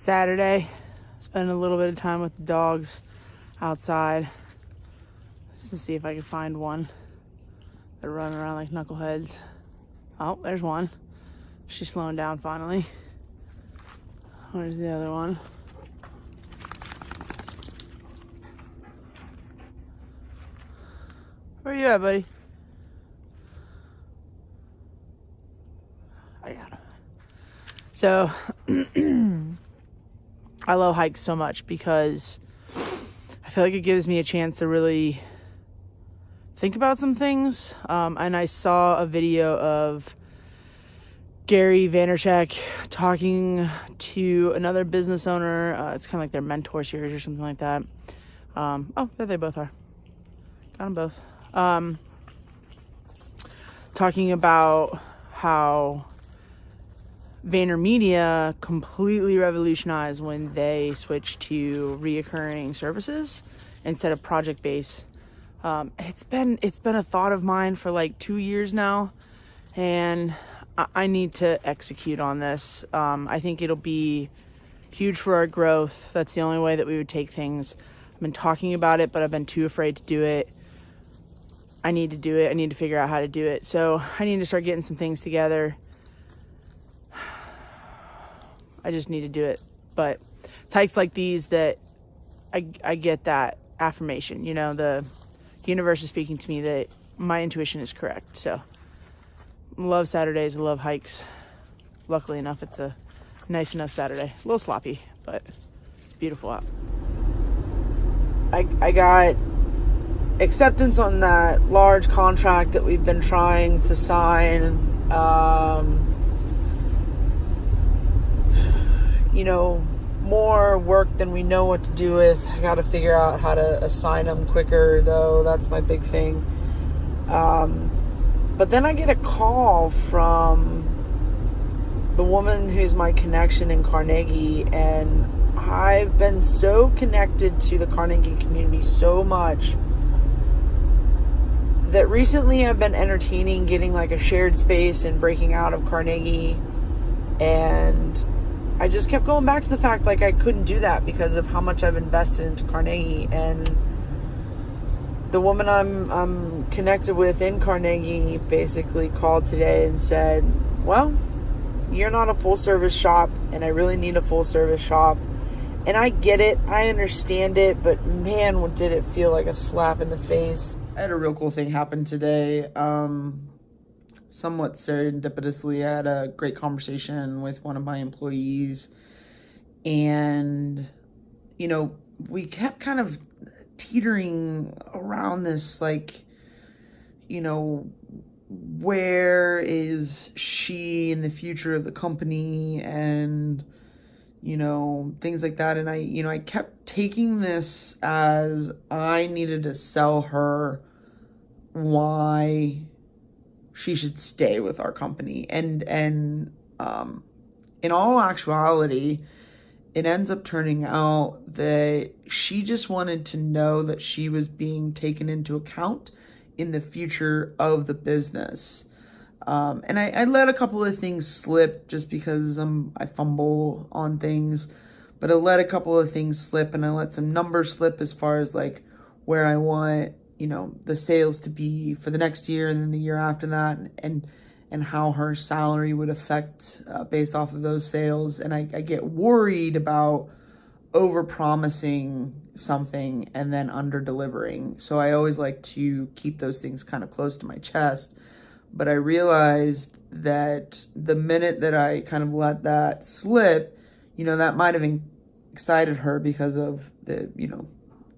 Saturday, spending a little bit of time with the dogs outside just to see if I can find one. They're running around like knuckleheads. Oh, there's one. She's slowing down finally. Where's the other one? Where you at, buddy? I got him. So, I love hikes so much because I feel like it gives me a chance to really think about some things. And I saw a video of Gary Vaynerchuk talking to another business owner. It's kind of like their mentor series or something like that. Oh, there they both are. Got them both. Talking about how VaynerMedia completely revolutionized when they switched to reoccurring services instead of project-based. It's been a thought of mine for like 2 years now, and I need to execute on this. I think it'll be huge for our growth. That's the only way that we would take things. I've been talking about it, but I've been too afraid to do it. I need to do it. I need to figure out how to do it. So I need to start getting some things together. I just need to do it. But it's hikes like these that I get that affirmation. You know, the universe is speaking to me that my intuition is correct. So I love Saturdays. I love hikes. Luckily enough, it's a nice enough Saturday. A little sloppy, but it's beautiful out. I got acceptance on that large contract that we've been trying to sign. You know, more work than we know what to do with. I got to figure out how to assign them quicker, though. That's my big thing. But then I get a call from the woman who's my connection in Carnegie, and I've been so connected to the Carnegie community so much that recently I've been entertaining getting like a shared space and breaking out of Carnegie, and I just kept going back to the fact like I couldn't do that because of how much I've invested into Carnegie. And the woman I'm connected with in Carnegie basically called today and said, well, you're not a full service shop and I really need a full service shop. And I get it, I understand it, but man, did it feel like a slap in the face. I had a real cool thing happen today. Somewhat serendipitously, I had a great conversation with one of my employees, and, you know, we kept kind of teetering around this, like, you know, where is she in the future of the company, and, you know, things like that. And I kept taking this as I needed to sell her why she should stay with our company. And in all actuality, it ends up turning out that she just wanted to know that she was being taken into account in the future of the business. And I let a couple of things slip just because I fumble on things, but I let a couple of things slip, and I let some numbers slip as far as like where I want, you know, the sales to be for the next year and then the year after that, and how her salary would affect based off of those sales. And I get worried about over promising something and then under delivering. So I always like to keep those things kind of close to my chest. But I realized that the minute that I kind of let that slip, you know, that might have excited her because of the, you know,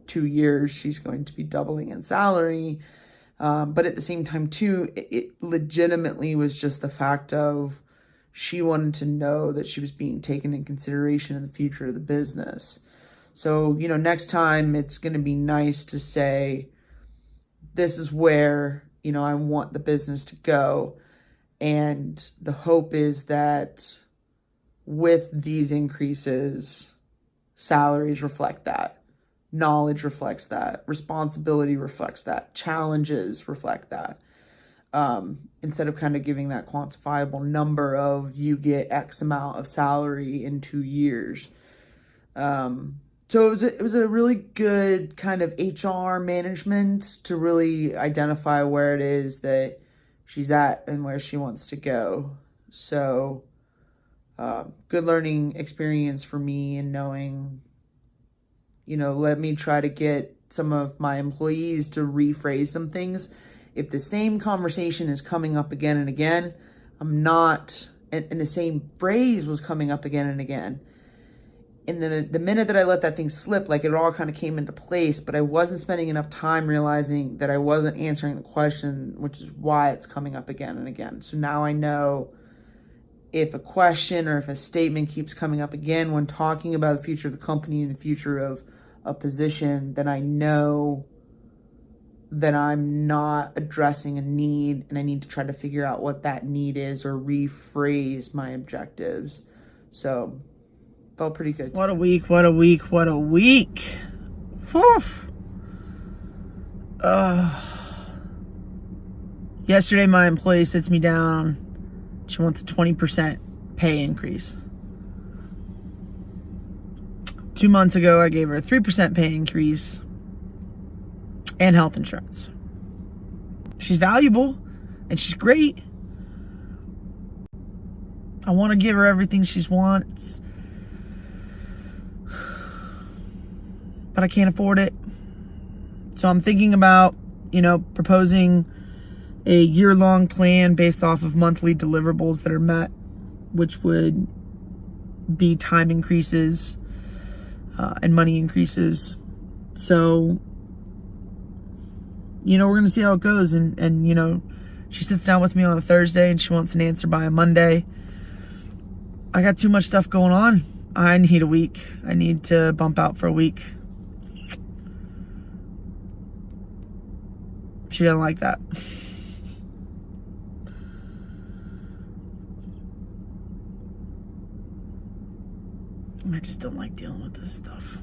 2 years she's going to be doubling in salary. But at the same time too, it legitimately was just the fact of she wanted to know that she was being taken in consideration in the future of the business. So, you know, next time it's going to be nice to say, this is where, you know, I want the business to go. And the hope is that with these increases, salaries reflect that. Knowledge reflects that. Responsibility reflects that. Challenges reflect that. Instead of kind of giving that quantifiable number of you get X amount of salary in 2 years. So it was a really good kind of HR management to really identify where it is that she's at and where she wants to go. So good learning experience for me, and knowing, let me try to get some of my employees to rephrase some things. If the same conversation is coming up again and again, I'm not, and the same phrase was coming up again and again. And the minute that I let that thing slip, like, it all kind of came into place, but I wasn't spending enough time realizing that I wasn't answering the question, which is why it's coming up again and again. So now I know if a question or if a statement keeps coming up again when talking about the future of the company and the future of a position, then I know that I'm not addressing a need, and I need to try to figure out what that need is or rephrase my objectives. So felt pretty good. What a week, what a week, what a week. Whew. Yesterday, my employee sits me down. She wants a 20% pay increase. 2 months ago, I gave her a 3% pay increase and health insurance. She's valuable and she's great. I want to give her everything she wants, but I can't afford it. So I'm thinking about, proposing a year-long plan based off of monthly deliverables that are met, which would be time increases and money increases. So, we're going to see how it goes. And she sits down with me on a Thursday and she wants an answer by a Monday. I got too much stuff going on. I need a week. I need to bump out for a week. She doesn't like that. I just don't like dealing with this stuff.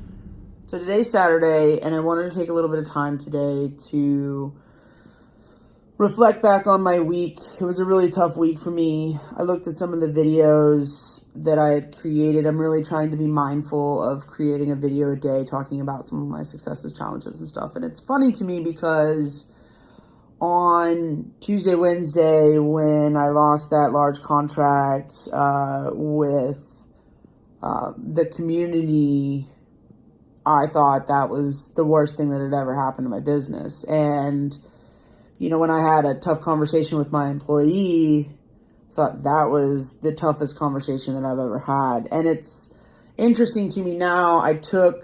So today's Saturday, and I wanted to take a little bit of time today to reflect back on my week. It was a really tough week for me. I looked at some of the videos that I had created. I'm really trying to be mindful of creating a video a day talking about some of my successes, challenges, and stuff. And it's funny to me because on Tuesday, Wednesday, when I lost that large contract with the community, I thought that was the worst thing that had ever happened to my business. And, when I had a tough conversation with my employee, I thought that was the toughest conversation that I've ever had. And it's interesting to me now. I took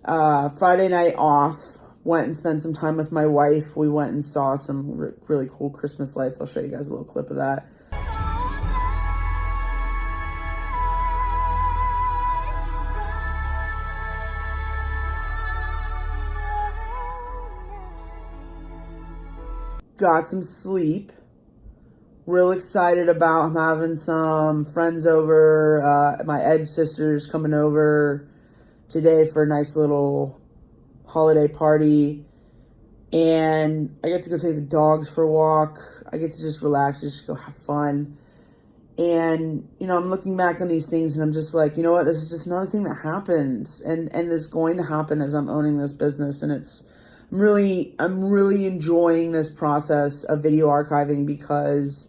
Friday night off, went and spent some time with my wife. We went and saw some really cool Christmas lights. I'll show you guys a little clip of that. Got some sleep. Real excited about, I'm having some friends over. My Edge sisters coming over today for a nice little holiday party. And I get to go take the dogs for a walk. I get to just relax, just go have fun. And, I'm looking back on these things and I'm just like, what? This is just another thing that happens. And it's going to happen as I'm owning this business. And I'm really enjoying this process of video archiving because,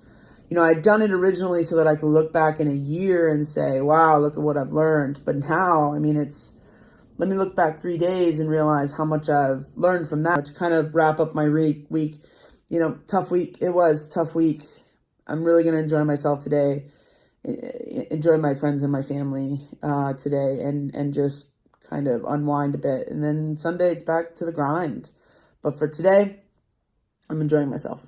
I'd done it originally so that I could look back in a year and say, wow, look at what I've learned. But now, let me look back 3 days and realize how much I've learned from that. To kind of wrap up my week, tough week. It was a tough week. I'm really going to enjoy myself today, enjoy my friends and my family today, and just kind of unwind a bit. And then Sunday, it's back to the grind. But for today, I'm enjoying myself.